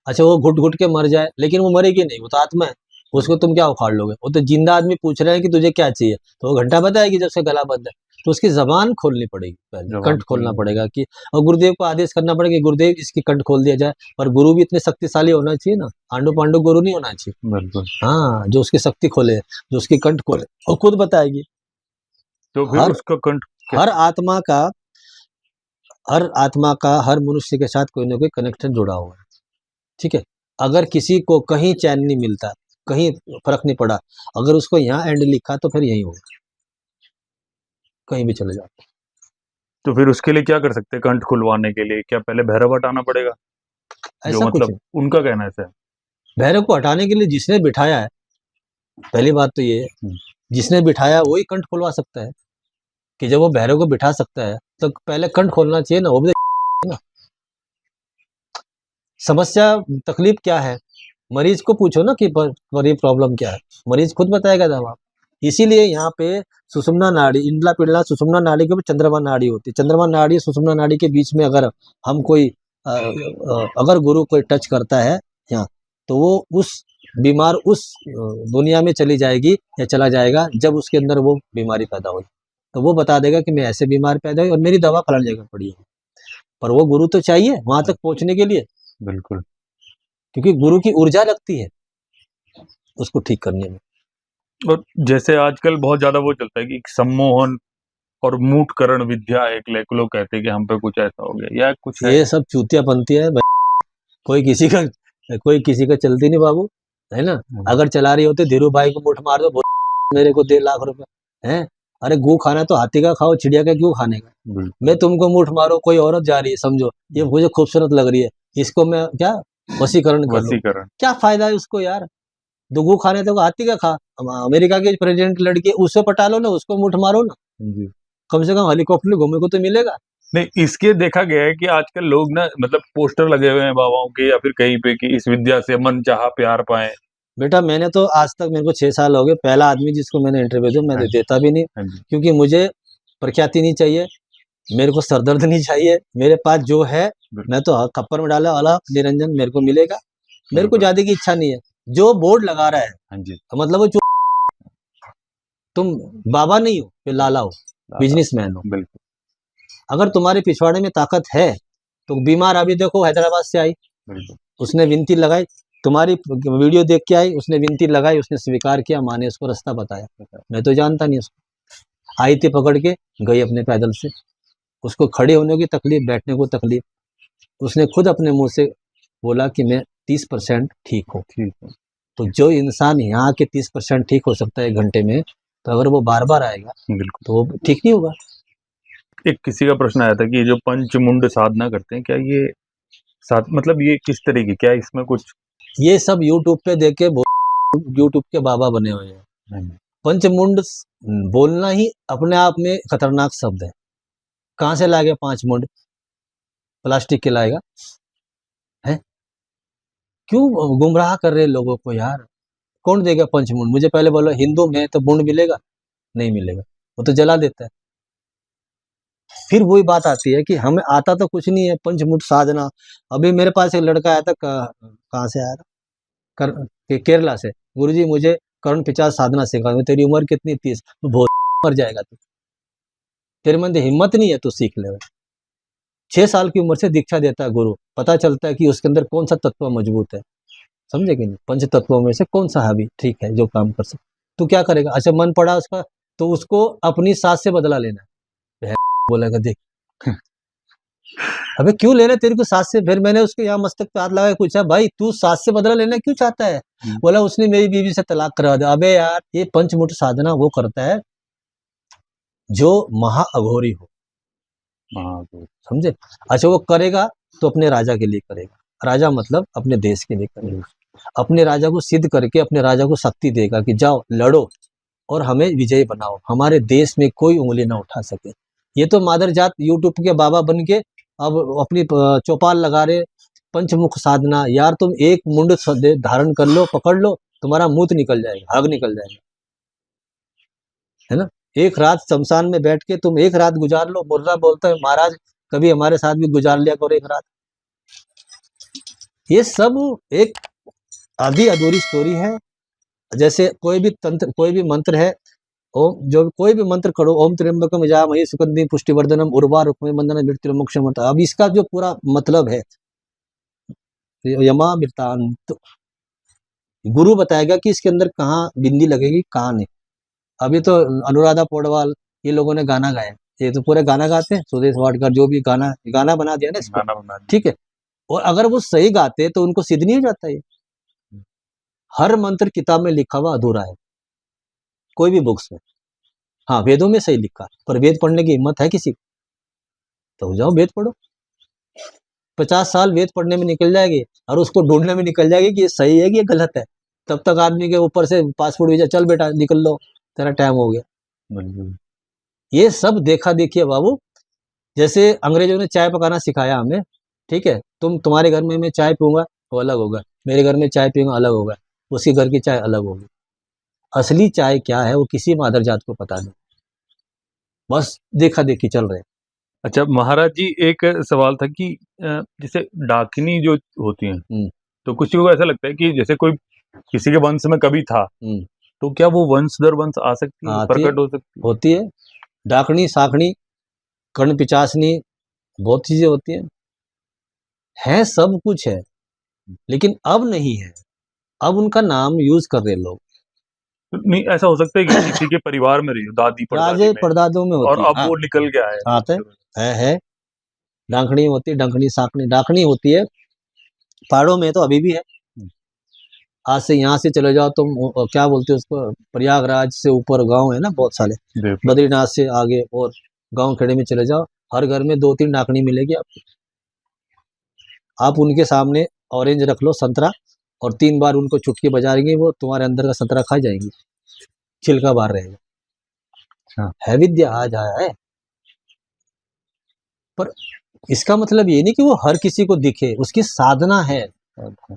अच्छा, वो घुट घुट के मर जाए, लेकिन वो मरेगी नहीं, वो तो आत्मा है, उसको तुम क्या उखाड़ लोगे? वो तो जिंदा आदमी पूछ रहे हैं कि तुझे क्या चाहिए, तो वो घंटा बताएगी जब से गला बंद है। तो उसकी जबान खोलनी पड़ेगी, पहले कंठ खोलना पड़ेगा कि, और गुरुदेव को आदेश करना पड़ेगा कि गुरुदेव इसकी कंठ खोल दिया जाए। पर गुरु भी इतने शक्तिशाली होना चाहिए ना, आंडू पांडु गुरु नहीं होना चाहिए। बिल्कुल। हाँ, जो उसकी शक्ति खोले, जो उसकी कंठ खोले, वो खुद बताएगी। तो फिर उसका कंठ हर आत्मा का, हर मनुष्य के साथ कोई ना कोई कनेक्शन जुड़ा हुआ है, ठीक है। अगर किसी को कहीं चैन नहीं मिलता, कहीं फर्क नहीं पड़ा, अगर उसको यहाँ एंड लिखा तो फिर यही होगा, कहीं भी चले जाते। तो फिर उसके लिए क्या कर सकते हैं? कंठ खुलवाने के लिए क्या पहले भैरव हटाना पड़ेगा? जो ऐसा मतलब कुछ उनका कहना ऐसा है। भैरव को हटाने के लिए जिसने बिठाया है, पहली बात तो ये, जिसने बिठाया वही कंठ खुलवा सकता है। कि जब वो भैरव को बिठा सकता है तो पहले कंठ खोलना चाहिए ना, वो भी ना। समस्या, तकलीफ क्या है, मरीज को पूछो ना कि ये प्रॉब्लम क्या है, मरीज खुद बताएगा जवाब। इसीलिए यहाँ पे सुषुम्ना नाड़ी, इंद्ला पिंडला सुषुम्ना नाड़ी के ऊपर चंद्रमा नाड़ी होती है। चंद्रमा नाड़ी सुषुम्ना नाड़ी के बीच में अगर हम कोई अगर गुरु कोई टच करता है यहाँ, तो वो उस बीमार उस दुनिया में चली जाएगी या चला जाएगा जब उसके अंदर वो बीमारी पैदा हुई, तो वो बता देगा कि मैं ऐसे बीमार पैदा हुई और मेरी दवा फलानी जगह पड़ी है। पर वो गुरु तो चाहिए वहां तक पहुंचने के लिए, बिल्कुल, क्योंकि गुरु की ऊर्जा लगती है उसको ठीक करने में। और जैसे आजकल बहुत ज्यादा वो चलता है कि सम्मोहन और मूठकरण विद्या एक लोग कहते हैं कि हम पे कुछ ऐसा हो गया या कुछ है। ये सब चूतियापंती है कोई किसी का चलती नहीं बाबू, है ना। अगर चला रही होती धीरू भाई को मुठ मार दो, मेरे को 1.5 लाख रुपए हैं। अरे गू खाना तो हाथी का खाओ, चिड़िया का क्यों खाने का। मैं तुमको मुठ मारो, कोई औरत जा रही है समझो, ये मुझे खूबसूरत लग रही है, इसको मैं क्या वसीकरण कर लूं, वसीकरण क्या फायदा है उसको यार। दुगू खाने तो हाथी का खा। अमेरिका की प्रेसिडेंट लड़की है, उससे पटा लो ना, उसको मुठ मारो ना, कम से कम हेलीकॉप्टर घूमने को तो मिलेगा। नहीं, इसके देखा गया है कि आजकल लोग ना मतलब पोस्टर लगे हुए हैं बाबाओं के या फिर कहीं पे कि इस विद्या से मन चाहा प्यार पाए। बेटा मैंने तो आज तक, मेरे को 6 साल हो गए, पहला आदमी जिसको मैंने इंटरव्यू दिया, मैं हाँ जी, देता भी नहीं, हाँ जी, क्योंकि मुझे प्रख्याति नहीं चाहिए, मेरे को सरदर्द नहीं चाहिए। मेरे पास जो है मैं तो खप्पर में डाला वाला निरंजन मेरे को मिलेगा, मेरे को बिल्कुल, ज्यादा की इच्छा नहीं है। जो बोर्ड लगा रहा है हाँ जी, मतलब वो तुम बाबा नहीं हो फिर लाला हो, बिजनेसमैन हो। बिल्कुल, अगर तुम्हारे पिछवाड़े में ताकत है तो बीमार अभी देखो हैदराबाद से आई, बिल्कुल, उसने विनती लगाई, तुम्हारी वीडियो देख के आई, उसने विनती लगाई, उसने स्वीकार किया, माँ ने उसको रास्ता बताया। मैं तो जानता नहीं उसको, आई थी पकड़ के, गई अपने पैदल से, उसको खड़े होने की तकलीफ, बैठने को तकलीफ, उसने खुद अपने मुंह से बोला कि मैं 30% ठीक हूँ। ठीक है, तो जो इंसान यहाँ के 30% ठीक हो सकता है 1 घंटे में, तो अगर वो बार बार आएगा बिल्कुल। तो वो ठीक नहीं होगा। एक किसी का प्रश्न आया था कि ये जो पंचमुंड साधना करते हैं, क्या ये मतलब ये किस तरह की, क्या इसमें कुछ। ये सब यूट्यूब पे देख के यूट्यूब के बाबा बने हुए हैं। हाँ जी, पंचमुंड बोलना ही अपने आप में खतरनाक शब्द है। कहाँ से लाएगा 5 मुंड, प्लास्टिक के लाएगा है। क्यों गुमराह कर रहे हैं लोगों को यार। कौन देगा 5 मुंड, मुझे पहले बोलो हिंदू में तो मुंड मिलेगा, नहीं मिलेगा, वो तो जला देता है। फिर वही बात आती है कि हमें आता तो कुछ नहीं है, पंचमुंड साधना। अभी मेरे पास एक लड़का आया था, कहाँ से आया था, केरला से। गुरुजी मुझे कर्ण पिचास साधना सिखा, तेरी उम्र कितनी, 30, तू बहुत मर जाएगा तू, तेरे में हिम्मत नहीं है, तू सीख ले। 6 साल की उम्र से दीक्षा देता है गुरु, पता चलता है कि उसके अंदर कौन सा तत्व मजबूत है, समझे कि नहीं। 5 तत्वों में से कौन सा हावी ठीक है जो काम कर सकता। तू क्या करेगा, अच्छा मन पड़ा उसका, तो उसको अपनी सास से बदला लेना है। बोलेगा देख अबे क्यों लेना तेरे को सास से। फिर मैंने उसके यहाँ मस्तक पे हाथ लगा के पूछा, भाई तू सास से बदला लेना क्यों चाहता है। बोला उसने मेरी बीवी से तलाक करवा दिया। अबे यार ये पंचमुठ साधना वो करता है जो महा अघोरी हो, समझे। अच्छा वो करेगा तो अपने राजा के लिए करेगा, राजा मतलब अपने देश के लिए करेगा, अपने राजा को सिद्ध करके अपने राजा को शक्ति देगा कि जाओ लड़ो और हमें विजयी बनाओ, हमारे देश में कोई उंगली ना उठा सके। ये तो मादरजात यूट्यूब के बाबा बन के अब अपनी चौपाल लगा रहे, पंचमुख साधना। यार तुम एक मुंड धारण कर लो, पकड़ लो, तुम्हारा मूत निकल जाएगा, आग निकल जाएगा, है ना। एक रात शमशान में बैठ के तुम एक रात गुजार लो। मुर्रा बोलता है महाराज कभी हमारे साथ भी गुजार लिया करो एक रात। ये सब एक आधी अधूरी स्टोरी है। जैसे कोई भी तंत्र, कोई भी मंत्र है, ओम जो कोई भी मंत्र करो, ओम त्र्यंबकम यजामहे सुगंधिं पुष्टिवर्धनम उर्वारुकमिव बंधनान् मृत्युर्मोक्षमः। अब इसका जो पूरा मतलब है, यमामृतांत, गुरु बताएगा कि इसके अंदर कहाँ बिंदी लगेगी कहाँ नहीं। अभी तो अनुराधा पौडवाल ये लोगों ने गाना गाया, ये तो पूरे गाना गाते हैं, सुदेश वाडकर जो भी गाना बना दिया ना इसको, गाना बना दिया। ठीक है। और अगर वो सही गाते तो उनको सिद्ध नहीं हो जाता। ये हर मंत्र किताब में लिखा हुआ अधूरा है, कोई भी बुक्स में। हाँ वेदों में सही लिखा, पर वेद पढ़ने की हिम्मत है किसी को, तो जाओ वेद पढ़ो। 50 साल वेद पढ़ने में निकल जाएगी और उसको ढूंढने में निकल जाएगी कि ये सही है कि ये गलत है। तब तक आदमी के ऊपर से पासपोर्ट वीजा, चल बेटा निकल लो, तेरा टाइम हो गया। ये सब देखा देखी है बाबू। जैसे अंग्रेजों ने चाय पकाना सिखाया हमें, ठीक है, तुम्हारे घर में मैं चाय पीऊंगा वो अलग होगा, मेरे घर में चाय पीऊंगा अलग होगा, उसके घर की चाय अलग होगी। असली चाय क्या है वो किसी मादर जात को पता नहीं, बस देखा देखी चल रहे हैं। अच्छा महाराज जी, एक सवाल था कि जैसे डाकिनी जो होती हैं, हम्म, तो कुछ को ऐसा लगता है कि जैसे कोई किसी के वंश में कभी था, हम्म, तो क्या वो वंश दर वंश आ सकती है, आती है, प्रकट हो सकती है। होती है। डाकनी साकनी कर्ण पिचासनी बहुत चीजें होती है सब कुछ है, लेकिन अब नहीं है। अब उनका नाम यूज कर रहे लोग, नहीं ऐसा हो सकता है कि किसी के परिवार में रही हो, दादी परदादी राजे में, परदादों में और होती अब है। वो निकल के आया हाँ तो है डांखनी होती है, डंखनी साकनी डांखनी होती है। पहाड़ों में तो अभी भी है। आज से यहाँ से चले जाओ तुम, क्या बोलते हैं उसको, प्रयागराज से ऊपर गांव है ना बहुत सारे, बिल्कुल। बद्रीनाथ से आगे और गांव खेड़े में चले जाओ, हर घर में 2-3 डाकनी मिलेगी आपको। आप उनके सामने ऑरेंज रख लो, संतरा, और 3 बार उनको चुटकी बजाएंगे, वो तुम्हारे अंदर का संतरा खा जाएंगी, छिलका बाहर रहेगा। हाँ। है विद्या, आज आया है। पर इसका मतलब ये नहीं कि वो हर किसी को दिखे, उसकी साधना है।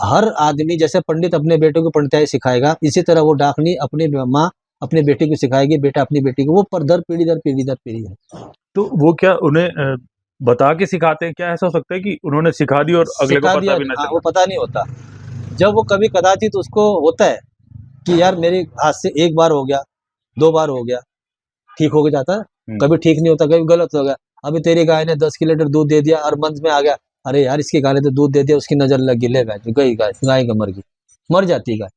हर आदमी, जैसे पंडित अपने बेटे को पंडिताई सिखाएगा, इसी तरह वो डाकनी अपनी माँ अपने बेटे को सिखाएगी, बेटा अपनी बेटी को, वो पर दर पीढ़ी दर पीढ़ी दर पीढ़ी है। तो वो क्या उन्हें बता के सिखाते हैं? क्या ऐसा हो सकता है कि उन्होंने सिखा दी और अगले को सिखा पता दिया, भी ना हाँ, चला? वो पता नहीं होता। जब वो कभी कदाचित उसको होता है कि यार मेरे हाथ से 1 बार हो गया, 2 बार हो गया, ठीक हो जाता है। कभी ठीक नहीं होता, कभी गलत हो गया। अभी तेरी गाय ने 10 लीटर दूध दे दिया और मन में आ गया, अरे यार इसकी गाय ने तो दूध दे दिया, उसकी नजर लग गई, ले गाय गई, गाय गाय का मर जाती है गाय।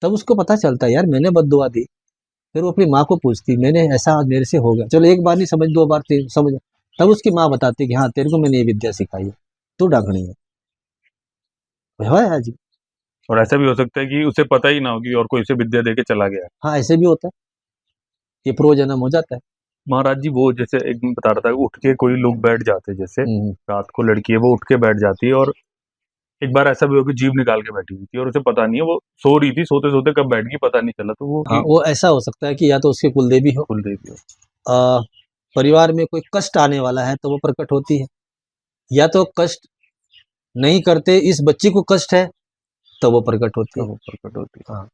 तब उसको पता चलता है यार मैंने बद्दुआ दी। फिर वो अपनी माँ को पूछती, मैंने ऐसा आज मेरे से हो गया, चलो 1 बार नहीं समझ, 2 बार समझ। तब उसकी माँ बताती कि हाँ तेरे को मैंने ये विद्या सिखाई है, तू डाकनी है जी। और ऐसा भी हो सकता है कि उसे पता ही ना होगी और कोई उसे विद्या देके चला गया। हाँ ऐसे भी होता है, ये पूर्वजन्म हो जाता है। महाराज जी, वो जैसे एक दिन बता रहा था, उठ के कोई लोग बैठ जाते हैं, जैसे रात को लड़की है वो उठ के बैठ जाती है, और एक बार ऐसा भी हो कि जीभ निकाल के बैठी हुई थी और उसे पता नहीं है, वो सो रही थी, सोते सोते कब बैठ गई पता नहीं चला। तो वो हाँ वो ऐसा हो सकता है कि या तो उसकी कुलदेवी हो, कुलदेवी हो। परिवार में कोई कष्ट आने वाला है तो वो प्रकट होती है, या तो कष्ट नहीं करते इस बच्ची को कष्ट है तो वो प्रकट होती है। वो प्रकट होती है। हाँ,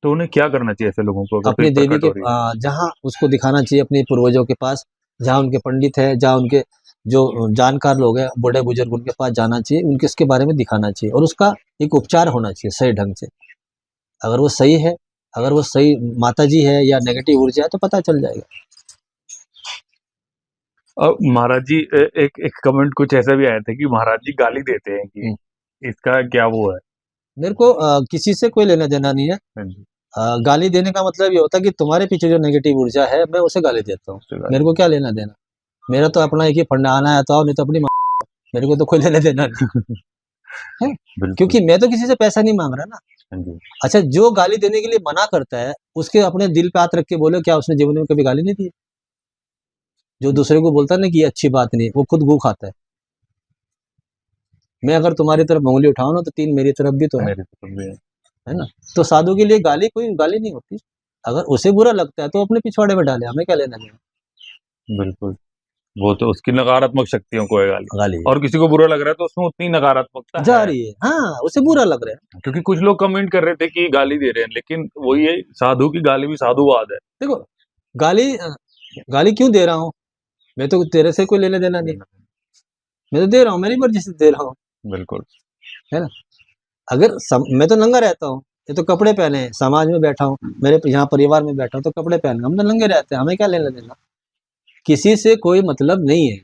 तो उन्हें क्या करना चाहिए ऐसे लोगों को अगर कोई अपनी देवी प्रकट के हो रही है? जहाँ उसको दिखाना चाहिए, अपने पूर्वजों के पास, जहाँ उनके पंडित है, जहाँ उनके जो जानकार लोग हैं, बूढ़े बुजुर्ग, उनके पास जाना चाहिए, उनके इसके बारे में दिखाना चाहिए, और उसका एक उपचार होना चाहिए सही ढंग से। अगर वो सही है, अगर वो सही माता जी है या नेगेटिव ऊर्जा है तो पता चल जाएगा। महाराज जी, एक एक कमेंट कुछ ऐसा भी आया था कि महाराज जी गाली देते हैं, कि इसका क्या वो है? मेरे को किसी से कोई लेना देना नहीं है। हाँ जी। गाली देने का मतलब ये होता है कि तुम्हारे पीछे जो नेगेटिव ऊर्जा है मैं उसे गाली देता हूँ, मेरे को क्या लेना देना। मेरा तो अपना एक ही फंडा, आना है तो आओ, नहीं तो अपनी मेरे को तो कोई लेना देना नहीं है। क्योंकि मैं तो किसी से पैसा नहीं मांग रहा ना। हाँ जी। अच्छा, जो गाली देने के लिए मना करता है उसके अपने दिल पे हाथ रख के बोलो, क्या उसने जीवन में कभी गाली नहीं दी? जो दूसरे को बोलता है ना कि ये अच्छी बात नहीं, वो खुद गू खाता है। मैं अगर तुम्हारी तरफ उंगली उठाऊं ना तो 3 मेरी तरफ भी तो है, मेरे तो भी है ना। तो साधु के लिए गाली कोई गाली नहीं होती। अगर उसे बुरा लगता है तो अपने पिछवाड़े में डाले, हमें क्या लेना देना। बिल्कुल, वो तो उसकी नकारात्मक शक्तियों को है गाली। गाली और किसी को बुरा लग रहा है तो उसमें उतनी नकारात्मकता जा है। रही है, हाँ उसे बुरा लग रहा है। क्योंकि कुछ लोग कमेंट कर रहे थे कि गाली दे रहे हैं, लेकिन वही है, साधु की गाली भी साधुवाद है। देखो, गाली क्यों दे रहा हूँ, मैं तो तेरे से कोई लेने देना नहीं, मैं तो दे रहा हूँ, मेरी मर्जी से दे रहा हूँ, बिल्कुल, है ना। अगर मैं तो नंगा रहता हूँ, ये तो कपड़े पहने हैं, समाज में बैठा हूँ, मेरे यहाँ परिवार में बैठा हूँ तो कपड़े पहने, हम तो नंगे रहते हैं, हमें क्या लेना देना। किसी से कोई मतलब नहीं है।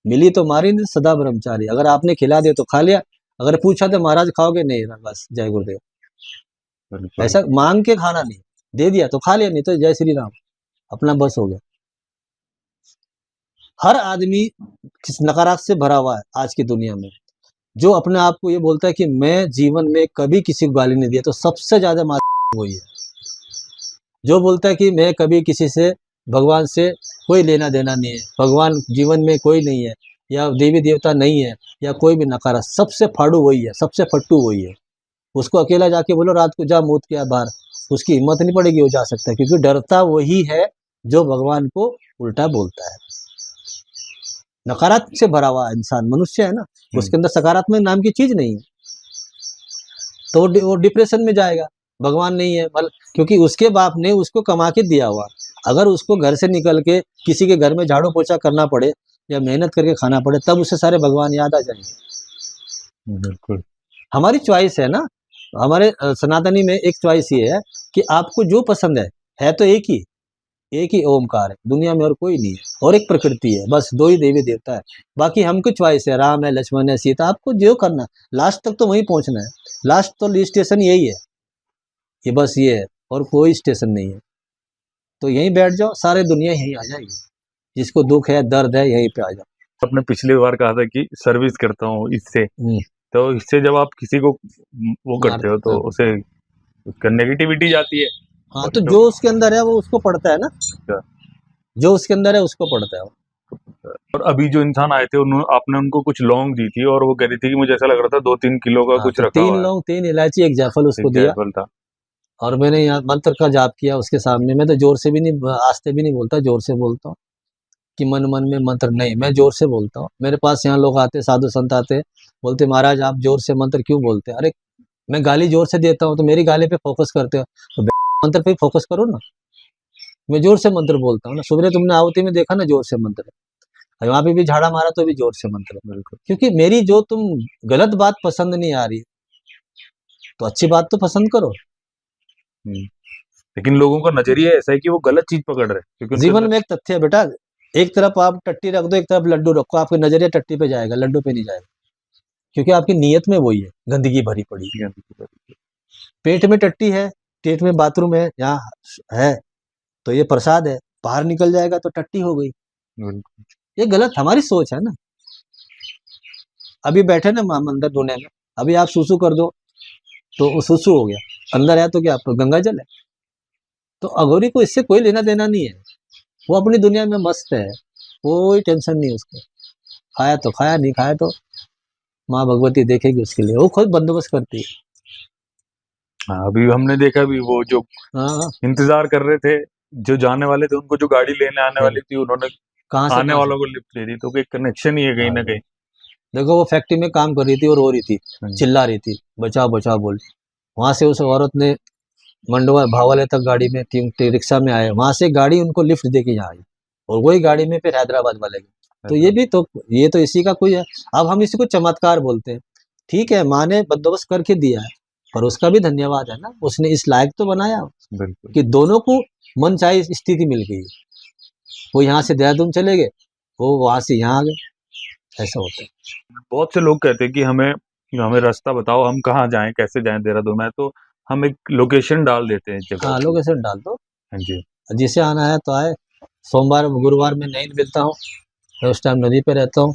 मिली तो मारी, नहीं सदा ब्रह्मचारी। अगर आपने खिला दिया तो खा लिया, अगर पूछा तो महाराज खाओगे, नहीं ना, बस जय गुरुदेव। बिल्कुल। ऐसा मांग के खाना नहीं, दे दिया तो खा लिया, नहीं तो जय श्री राम, अपना बस हो गया। हर आदमी किस नकारात्मक से भरा हुआ है आज की दुनिया में। जो अपने आप को ये बोलता है कि मैं जीवन में कभी किसी को गाली नहीं दिया, तो सबसे ज्यादा वही है। जो बोलता है कि मैं कभी किसी से, भगवान से कोई लेना देना नहीं है, भगवान जीवन में कोई नहीं है, या देवी देवता नहीं है, या कोई भी नकारा, सबसे फाड़ू वही है, सबसे फट्टू वही है। उसको अकेला जाके बोलो रात को जा मूत के बाहर, उसकी हिम्मत नहीं पड़ेगी वो जा सकता है, क्योंकि डरता वही है जो भगवान को उल्टा बोलता है। नकारात्मक से भरा हुआ इंसान मनुष्य है ना, उसके अंदर सकारात्मक नाम की चीज नहीं है, तो वो डिप्रेशन में जाएगा। भगवान नहीं है क्योंकि उसके बाप ने उसको कमा के दिया हुआ। अगर उसको घर से निकल के किसी के घर में झाड़ू पोछा करना पड़े या मेहनत करके खाना पड़े, तब उसे सारे भगवान याद आ जाएंगे। बिल्कुल, हमारी चॉइस है ना। हमारे सनातनी में एक चॉइस ये है कि आपको जो पसंद है तो एक ही ओमकार है दुनिया में, और कोई नहीं है, और एक प्रकृति है, बस 2 ही देवी देवता है। बाकी हमको चॉइस है, राम है, लक्ष्मण है, सीता, आपको जो करना, लास्ट तक तो वहीं पहुंचना है। लास्ट तो स्टेशन यही है, ये बस ये है। और कोई स्टेशन नहीं है। तो यहीं बैठ जाओ, सारी दुनिया यहीं आ जाएगी। जिसको दुख है, दर्द है, यहीं पे आ जाओ। आपने पिछली बार कहा था कि सर्विस करता हूँ इससे, तो इससे जब आप किसी को वो करते हो तो उसे उसका नेगेटिविटी जाती है। हाँ, तो जो उसके अंदर है वो उसको पड़ता है ना, जो उसके अंदर है उसको पड़ता है। और अभी जो इंसान आए थे उन्होंने, आपने उनको कुछ लौंग दी थी और वो कह रही थी कि मुझे ऐसा लग रहा था 2-3 किलो का कुछ तो रखा 3 हुआ है। लौंग, 3 इलायची, 1 जायफल उसको एक दिया। जायफल था। और मैंने यहाँ मंत्र का जाप किया उसके सामने। मैं तो जोर से भी नहीं, आस्ते भी नहीं बोलता, जोर से बोलता हूँ कि मन मन में मंत्र नहीं, मैं जोर से बोलता हूँ। मेरे पास यहाँ लोग आते, साधु संत आते, बोलते महाराज आप जोर से मंत्र क्यों बोलते हैं? अरे मैं गाली जोर से देता हूँ तो मेरी गाली पे फोकस करते हो, तो मंत्र पे फोकस करो ना। मैं जोर से मंत्र बोलता हूँ ना। सुबह तुमने आहुति में देखा ना, जोर से मंत्र है। वहाँ पे भी झाड़ा मारा तो भी जोर से मंत्र है। बिल्कुल। क्योंकि मेरी जो तुम गलत बात पसंद नहीं आ रही है, तो अच्छी बात तो पसंद करो। लेकिन लोगों का नजरिया ऐसा है कि वो गलत चीज पकड़ रहे हैं, क्योंकि जीवन में एक तथ्य है बेटा, एक तरफ आप टट्टी रख दो, एक तरफ लड्डू रखो, आपका नजरिया टट्टी पे जाएगा, लड्डू पे नहीं जाएगा। क्योंकि आपकी नीयत में वही है, गंदगी भरी पड़ी है। पेट में टट्टी है, पेट में बाथरूम है, यहाँ है तो ये प्रसाद है, बाहर निकल जाएगा तो टट्टी हो गई। ये गलत हमारी सोच है ना। अभी बैठे ना मंदिर धोने में, अभी आप सुसु कर दो तो वो सुसु हो गया, अंदर है तो क्या गंगा जल है। तो अघोरी को इससे कोई लेना देना नहीं है, वो अपनी दुनिया में मस्त है, कोई टेंशन नहीं उसको। खाया तो खाया, नहीं खाया तो माँ भगवती देखेगी उसके लिए, वो खुद बंदोबस्त करती है। हाँ, अभी हमने देखा भी वो जो हाँ, इंतजार कर रहे थे, जो जाने वाले थे, उनको जो गाड़ी लेने आने वाली थी, उन्होंने कहाँ से आने वालों को लिफ्ट दे दी। तो एक कनेक्शन ही है कहीं ना कहीं। देखो वो फैक्ट्री में काम कर रही थी और रो रही थी, चिल्ला रही थी, बचाओ बचाओ बोल। वहां से उस औरत ने मंडवा भावाले तक गाड़ी में, रिक्शा में आए, वहां से गाड़ी उनको लिफ्ट दे के यहाँ आई, और वही गाड़ी में फिर हैदराबाद वाले गए। तो ये भी तो, ये तो इसी का कोई है। अब हम इसी को चमत्कार बोलते हैं। ठीक है, माँ ने बंदोबस्त करके दिया है, पर उसका भी धन्यवाद है ना, उसने इस लायक तो बनाया कि दोनों को मन चाहे स्थिति मिल गई। वो यहाँ से देहरादून चले गए, वो वहां से यहाँ आ गए, ऐसा होता है। बहुत से लोग कहते हैं कि हमें हमें रास्ता बताओ, हम कहाँ जाएं, कैसे जाएं देहरादून में। तो हम एक लोकेशन डाल देते हैं जगह। हाँ, लोकेशन डाल दो, हाँ जी। जिसे आना है तो आए। सोमवार गुरुवार में नहीं मिलता हूँ, मैं उस टाइम नदी पे रहता हूँ,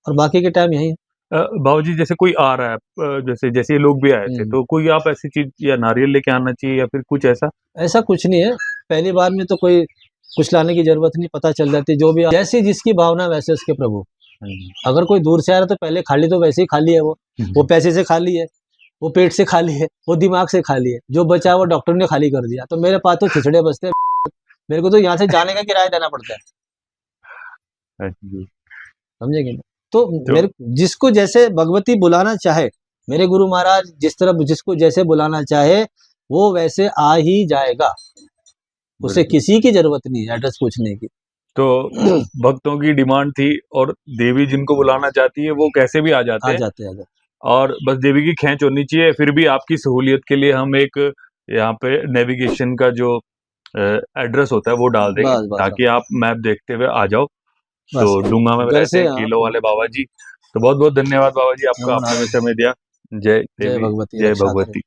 और बाकी के टाइम यहीं। बाबूजी जैसे कोई आ रहा है, जैसे जैसे ये लोग भी आए थे, तो कोई आप ऐसी चीज या नारियल लेके आना चाहिए या फिर कुछ ऐसा? ऐसा कुछ नहीं है, पहली बार में तो कोई कुछ लाने की जरूरत नहीं, पता चल जाती जो भी, जैसी जिसकी भावना वैसे उसके प्रभु। अगर कोई दूर से आ रहा है तो पहले खाली तो वैसे ही खाली है, वो पैसे से खाली है, वो पेट से खाली है, वो दिमाग से खाली है, जो बचा है वो डॉक्टर ने खाली कर दिया। तो मेरे पास तो खिचड़े बचते हैं, मेरे को तो यहाँ से जाने का किराया देना पड़ता है, समझेंगे ना। तो मेरे जिसको जैसे भगवती बुलाना चाहे, मेरे गुरु महाराज जिस तरह जिसको जैसे बुलाना चाहे वो वैसे आ ही जाएगा, उसे किसी की जरूरत नहीं है एड्रेस पूछने की। तो भक्तों की डिमांड थी, और देवी जिनको बुलाना चाहती है वो कैसे भी आ जाते हैं। और बस देवी की खेच होनी चाहिए। फिर भी आपकी सहूलियत के लिए हम एक यहाँ पे नेविगेशन का जो एड्रेस होता है वो डाल देंगे, ताकि आप मैप देखते हुए आ जाओ। तो डूंगा में रहते हैं किलो वाले बाबा जी। तो बहुत बहुत धन्यवाद बाबा जी, आपका आपने समय दिया। जय देवी, जय भगवती।